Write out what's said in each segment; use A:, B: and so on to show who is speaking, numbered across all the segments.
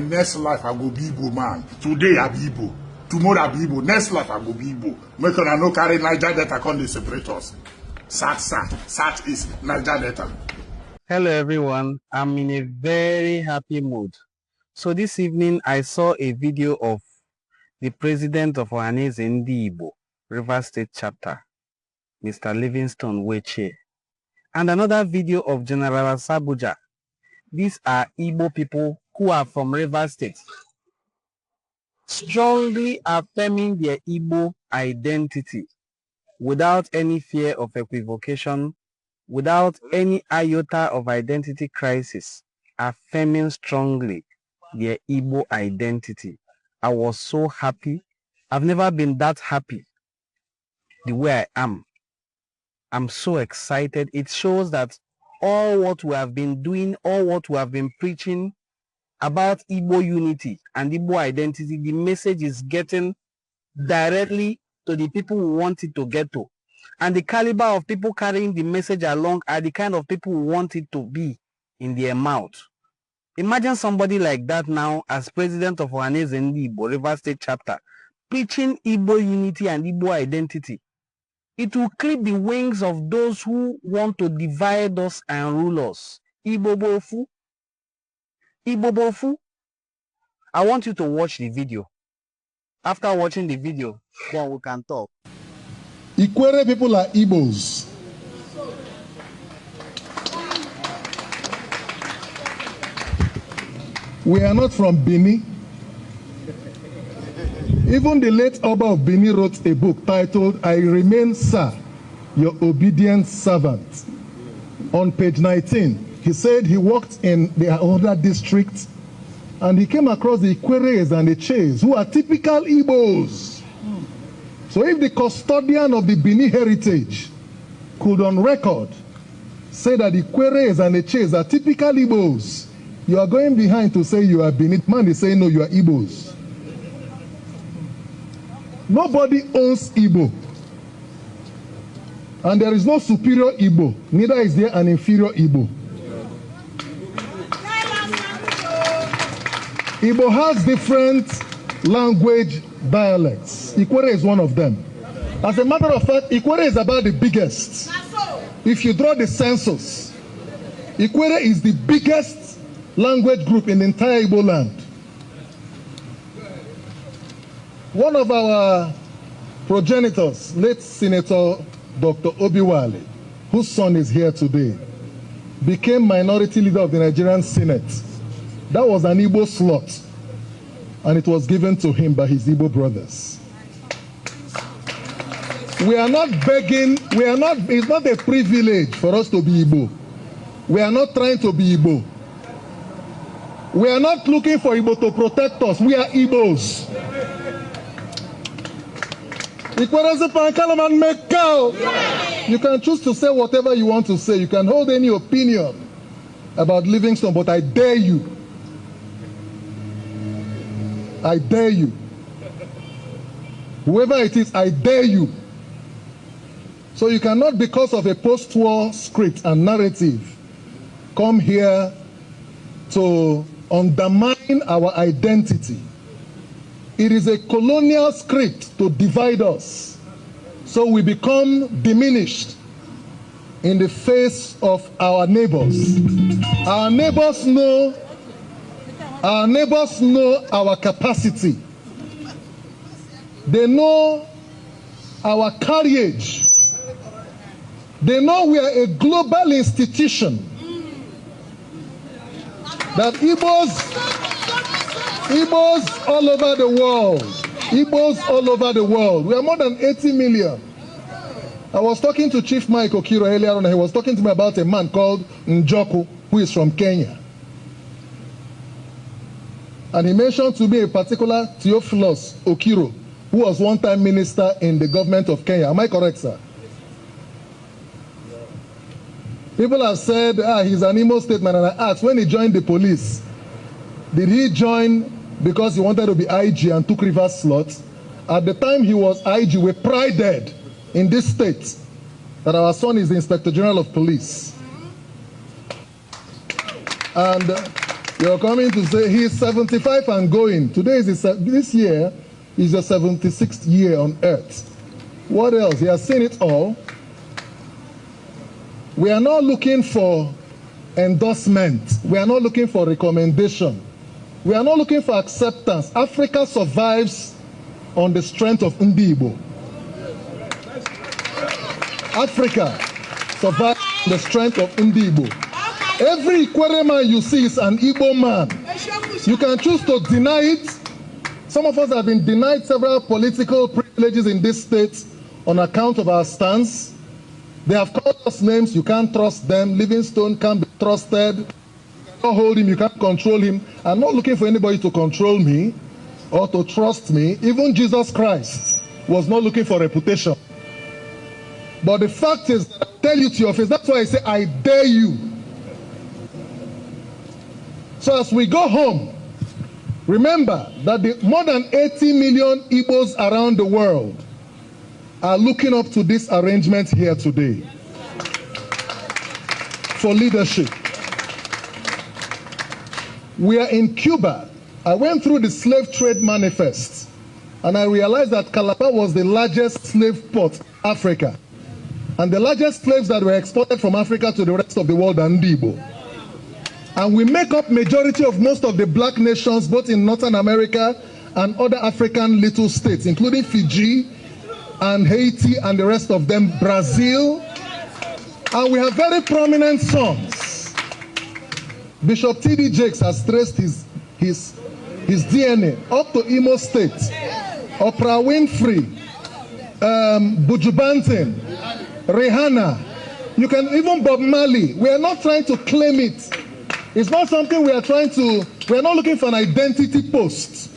A: Next life I go be Igbo man. Today I be Igbo. Tomorrow I be Igbo. Next life I go be Igbo. Make una no carry Niger Delta come dey separate us. South is Niger Delta.
B: Hello everyone. I'm in a very happy mood. So this evening I saw a video of the president of Ohaneze Ndi Igbo, Rivers State Chapter, Mr. Livingstone Weche, and another video of General Sabuja. These are Igbo people who are from Rivers State, strongly affirming their Igbo identity without any fear of equivocation, without any iota of identity crisis, affirming strongly their Igbo identity. I was so happy. I've never been that happy the way I am. I'm so excited. It shows that all what we have been doing, all what we have been preaching about Igbo unity and Igbo identity, the message is getting directly to the people we want it to get to. And the caliber of people carrying the message along are the kind of people who want it to be in their mouth. Imagine somebody like that now as president of Ohaneze Ndi Igbo, Rivers State Chapter, preaching Igbo unity and Igbo identity. It will clip the wings of those who want to divide us and rule us. Igbo bofu. Igbo bofu. I want you to watch the video. After watching the video, then we can talk.
C: Ikwere people are Igbos. We are not from Benin. Even the late Oba of Benin wrote a book titled, I Remain, Sir, Your Obedient Servant. On page 19, he said he worked in the other districts and he came across the Ikweres and the Ches, who are typical Igbos. So if the custodian of the Benin heritage could on record say that the Ikweres and the Ches are typical Igbos, you are going behind to say you are Benin. Man is saying no, you are Igbos. Nobody owns Igbo. And there is no superior Igbo, neither is there an inferior Igbo. Igbo has different language dialects. Ikwere is one of them. As a matter of fact, Ikwere is about the biggest. If you draw the census, Ikwere is the biggest language group in the entire Igbo land. One of our progenitors, late Senator Dr. Obiwale, whose son is here today, became minority leader of the Nigerian Senate. That was an Igbo slot, and it was given to him by his Igbo brothers. We are not begging, it's not a privilege for us to be Igbo. We are not trying to be Igbo. We are not looking for Igbo to protect us. We are Igbos. You can choose to say whatever you want to say. You can hold any opinion about Livingstone, but I dare you. I dare you. Whoever it is, I dare you. So you cannot, because of a post-war script and narrative, come here to undermine our identity. It is a colonial script to divide us, so we become diminished in the face of our neighbors. Our neighbors know our capacity. They know our courage. They know we are a global institution. That Igbos all over the world, Igbos all over the world. We are more than 80 million. I was talking to Chief Mike Okiro earlier on, and he was talking to me about a man called Njoku, who is from Kenya. And he mentioned to me a particular Theophilus Okiro, who was one-time minister in the government of Kenya. Am I correct, sir? People have said, he's an Imo State man, and I asked, when he joined the police, did he join because he wanted to be IG and took reverse slots? At the time he was IG, we prided in this state that our son is the Inspector General of Police. And You're coming to say he's 75 and going. Today is this year is the 76th year on earth. What else? He has seen it all. We are not looking for endorsement. We are not looking for recommendation. We are not looking for acceptance. Africa survives on the strength of Igbo. Africa survives on the strength of Igbo. Every Ikwere man you see is an Igbo man. You can choose to deny it. Some of us have been denied several political privileges in this state on account of our stance. They have called us names. You can't trust them. Livingstone can't be trusted. You cannot hold him. You can't control him. I'm not looking for anybody to control me or to trust me. Even Jesus Christ was not looking for reputation. But the fact is, I tell you to your face, that's why I say, I dare you. So as we go home, remember that the more than 80 million Igbos around the world are looking up to this arrangement here today for leadership. We are in Cuba. I went through the slave trade manifest and I realized that Calabar was the largest slave port in Africa. And the largest slaves that were exported from Africa to the rest of the world are Igbo. And we make up majority of most of the black nations, both in Northern America and other African little states, including Fiji and Haiti and the rest of them, Brazil. And we have very prominent sons. Bishop T.D. Jakes has traced his DNA up to Imo State. Oprah Winfrey, Buju Banton, Rihanna, you can even Bob Marley. We are not trying to claim it. It's not something we are not looking for an identity post.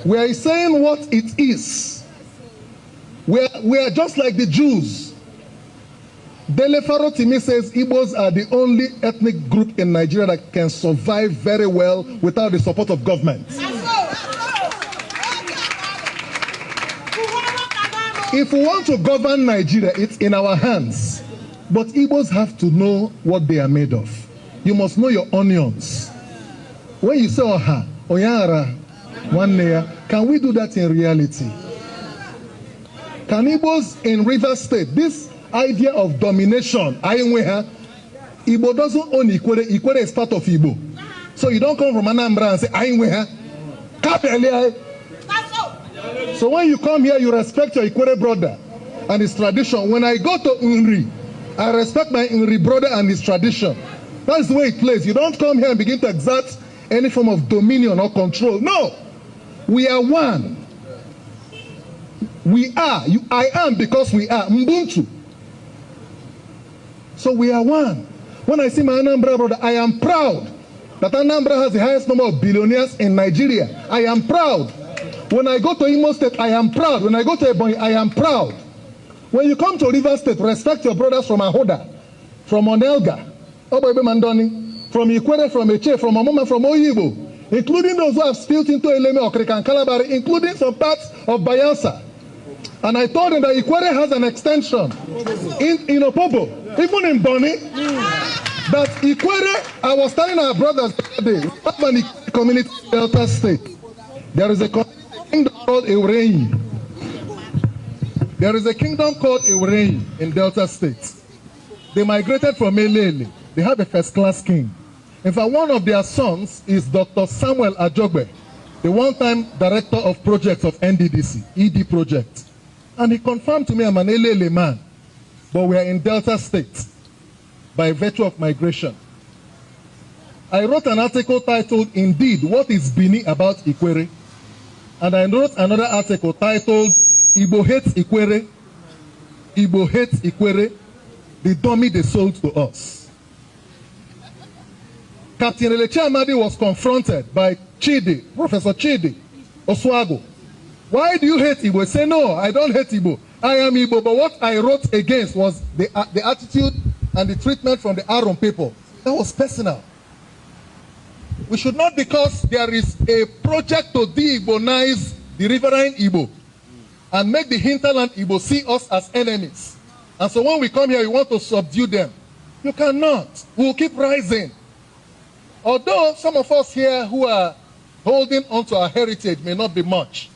C: We are saying what it is. We are just like the Jews. Dele Faro Timi says Igbos are the only ethnic group in Nigeria that can survive very well without the support of government. If we want to govern Nigeria, it's in our hands. But Igbos have to know what they are made of. You must know your onions. When you say Oha, Oyara, Wanneya, can we do that in reality? Can Igbos in Rivers State, this idea of domination, Igbo doesn't own Ikwere. Ikwere is part of Igbo. So you don't come from Anambra and say, so when you come here, you respect your Ikwere brother and his tradition. When I go to Nri, I respect my Nri brother and his tradition. That's the way it plays. You don't come here and begin to exert any form of dominion or control. No. We are one. We are. I am because we are. Mbuntu. So we are one. When I see my Anambra brother, I am proud that Anambra has the highest number of billionaires in Nigeria. I am proud. When I go to Imo State, I am proud. When I go to Ebonyi, I am proud. When you come to River State, respect your brothers from Ahoda, from Onelga, Oboebe Mandoni, from Ikwere, from Eche, from Omoma, from Oyibo, including those who have spilled into Eleme, Okrika, and Kalabari, including some parts of Bayelsa. And I told them that Ikwere has an extension in Opobo, even in Boni. That Ikwere, I was telling our brothers today, we have an Ikwere community in Delta State. There is a kingdom called Eurei. There is a kingdom called Eurei in Delta State. They migrated from Elele. They have a first-class king. In fact, one of their sons is Dr. Samuel Ajogbe, the one-time director of projects of NDDC, ED project. And he confirmed to me I'm an Elele man, but we are in Delta State by virtue of migration. I wrote an article titled, Indeed, What is Bini About Ikwere? And I wrote another article titled, Igbo Hates Ikwere, Igbo Hates Ikwere, the dummy they sold to us. Captain Elechi Amadi was confronted by Chidi, Professor Chidi Oswago. Why do you hate Igbo? Say, no, I don't hate Igbo. I am Igbo, but what I wrote against was the attitude and the treatment from the Aron people. That was personal. We should not, because there is a project to de-Igbonize the riverine Igbo and make the hinterland Igbo see us as enemies. And so when we come here, we want to subdue them. You cannot. We will keep rising. Although some of us here who are holding on to our heritage may not be much,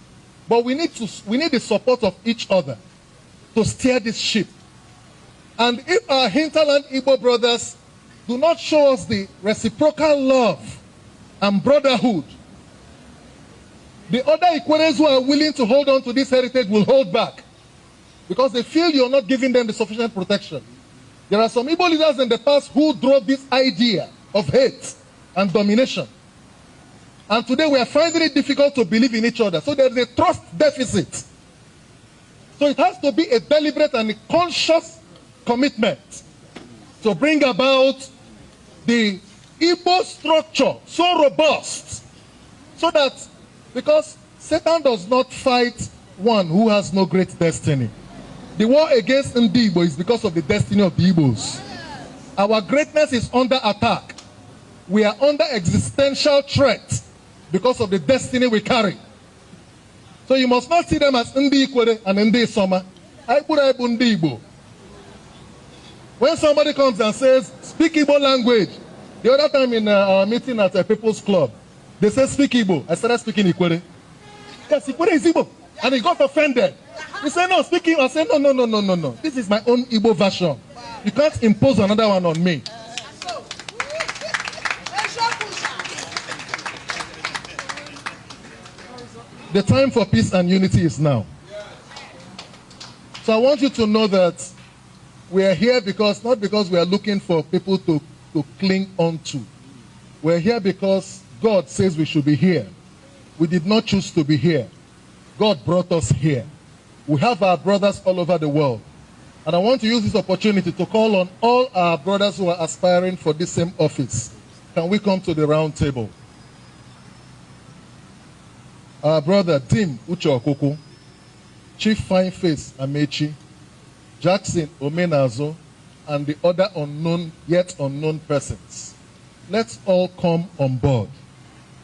C: but we need the support of each other to steer this ship. And if our hinterland Igbo brothers do not show us the reciprocal love and brotherhood, the other Ikweres who are willing to hold on to this heritage will hold back because they feel you're not giving them the sufficient protection. There are some Igbo leaders in the past who drove this idea of hate and domination. And today we are finding it difficult to believe in each other. So there's a trust deficit. So it has to be a deliberate and a conscious commitment to bring about the Igbo structure so robust so that, because Satan does not fight one who has no great destiny. The war against Igbo is because of the destiny of the Igbos. Our greatness is under attack. We are under existential threat because of the destiny we carry. So you must not see them as Ndi Ikwere and Ndi Soma. Ndi Igbo. When somebody comes and says, speak Igbo language, the other time in our meeting at a People's Club, they said, speak Igbo. I started speaking Ikwere. Yes, Ikwere is Igbo. And he got offended. He said, no, speak Igbo. I said, no. This is my own Igbo version. You can't impose another one on me. The time for peace and unity is now. So I want you to know that we are here because, not because we are looking for people to cling on to. We're here because God says we should be here. We did not choose to be here. God brought us here. We have our brothers all over the world. And I want to use this opportunity to call on all our brothers who are aspiring for this same office. Can we come to the round table? Our brother Tim Uche, Chief Fineface Amechi, Jackson Omenazo, and the other unknown, yet unknown persons. Let's all come on board.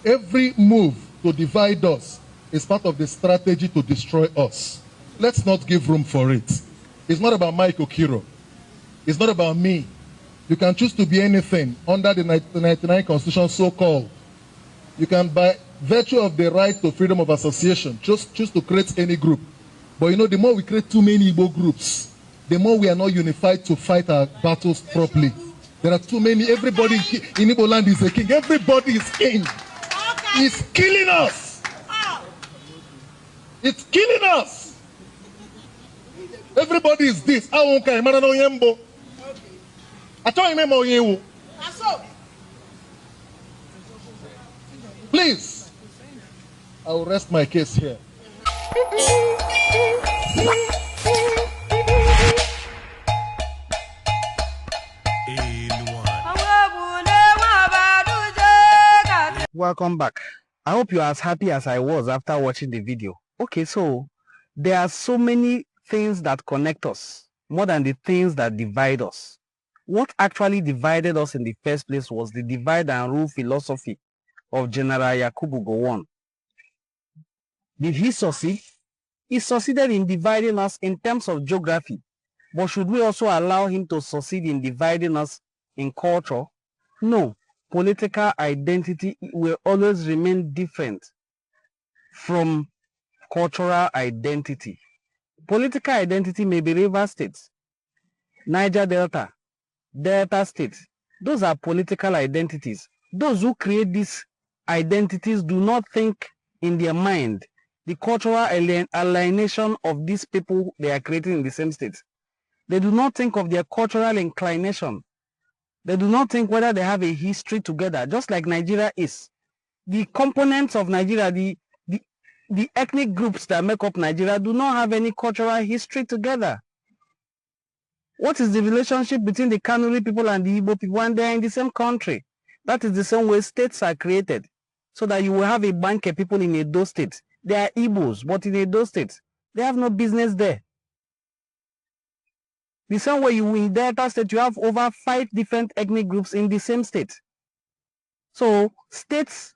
C: Every move to divide us is part of the strategy to destroy us. Let's not give room for it. It's not about Mike Okiro. It's not about me. You can choose to be anything under the 1999 Constitution, so-called. You can, by virtue of the right to freedom of association, choose to create any group. But you know, the more we create too many Igbo groups, the more we are not unified to fight our battles properly. There are too many. Everybody in Igbo land is a king. Everybody is king. It's killing us. It's killing us. Everybody is this. Please, I will rest my case here.
B: Welcome back. I hope you are as happy as I was after watching the video. Okay, so there are so many things that connect us more than the things that divide us. What actually divided us in the first place was the divide and rule philosophy of General Yakubu Gowon. Did he succeed? He succeeded in dividing us in terms of geography. But should we also allow him to succeed in dividing us in culture? No. Political identity will always remain different from cultural identity. Political identity may be River State, Niger Delta, Delta State. Those are political identities. Those who create these identities do not think in their mind the cultural alienation of these people they are creating in the same state. They do not think of their cultural inclination. They do not think whether they have a history together, just like Nigeria is. The components of Nigeria, the ethnic groups that make up Nigeria do not have any cultural history together. What is the relationship between the Kanuri people and the Igbo people when they are in the same country? That is the same way states are created. So that you will have a bunch of people in Edo State. They are Igbos, but in Edo State, they have no business there. The same way you in Delta State, you have over 5 different ethnic groups in the same state. So states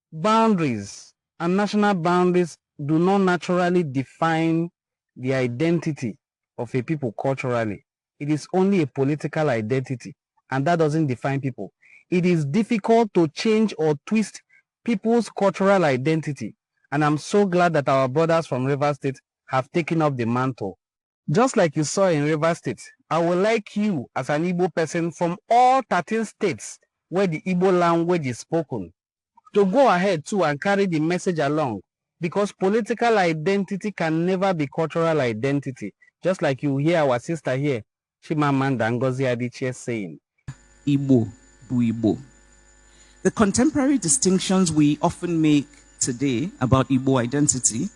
B: boundaries and national boundaries do not naturally define the identity of a people culturally. It is only a political identity, and that doesn't define people. it is difficult to change or twist people's cultural identity. And I'm so glad that our brothers from Rivers State have taken up the mantle. Just like you saw in Rivers State, I would like you as an Igbo person from all 13 states where the Igbo language is spoken to go ahead too and carry the message along, because political identity can never be cultural identity. Just like you hear our sister here, Chimamanda Ngozi Adichie saying,
D: Igbo bu Igbo. The contemporary distinctions we often make today about Igbo identity,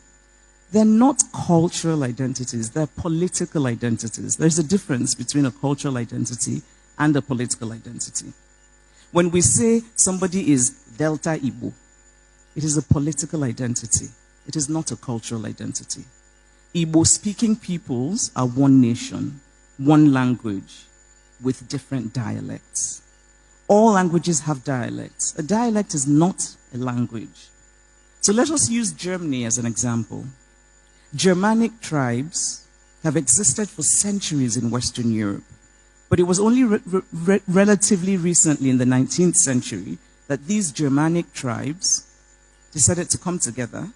D: they're not cultural identities, they're political identities. There's a difference between a cultural identity and a political identity. When we say somebody is Delta Igbo, it is a political identity. It is not a cultural identity. Igbo-speaking peoples are one nation, one language, with different dialects. All languages have dialects. A dialect is not a language. So let us use Germany as an example. Germanic tribes have existed for centuries in Western Europe. But it was only relatively recently in the 19th century that these Germanic tribes decided to come together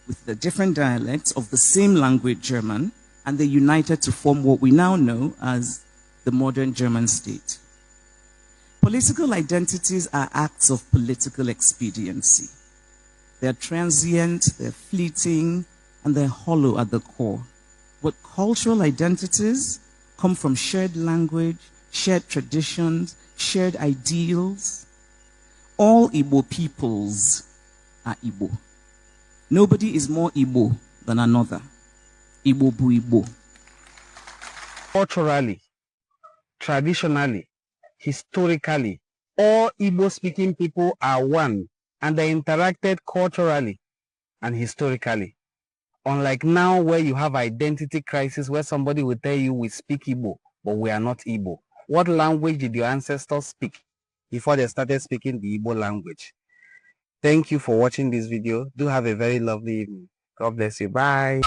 D: with the different dialects of the same language, German, and they united to form what we now know as the modern German state. Political identities are acts of political expediency. They're transient, they're fleeting, and they're hollow at the core. But cultural identities come from shared language, shared traditions, shared ideals. All Igbo peoples are Igbo. Nobody is more Igbo than another. Igbo bu Igbo.
B: culturally, traditionally, historically, all Igbo-speaking people are one, and they interacted culturally and historically. Unlike now, where you have identity crisis, where somebody will tell you we speak Igbo, but we are not Igbo. What language did your ancestors speak before they started speaking the Igbo language? Thank you for watching this video. Do have a very lovely evening. God bless you. Bye.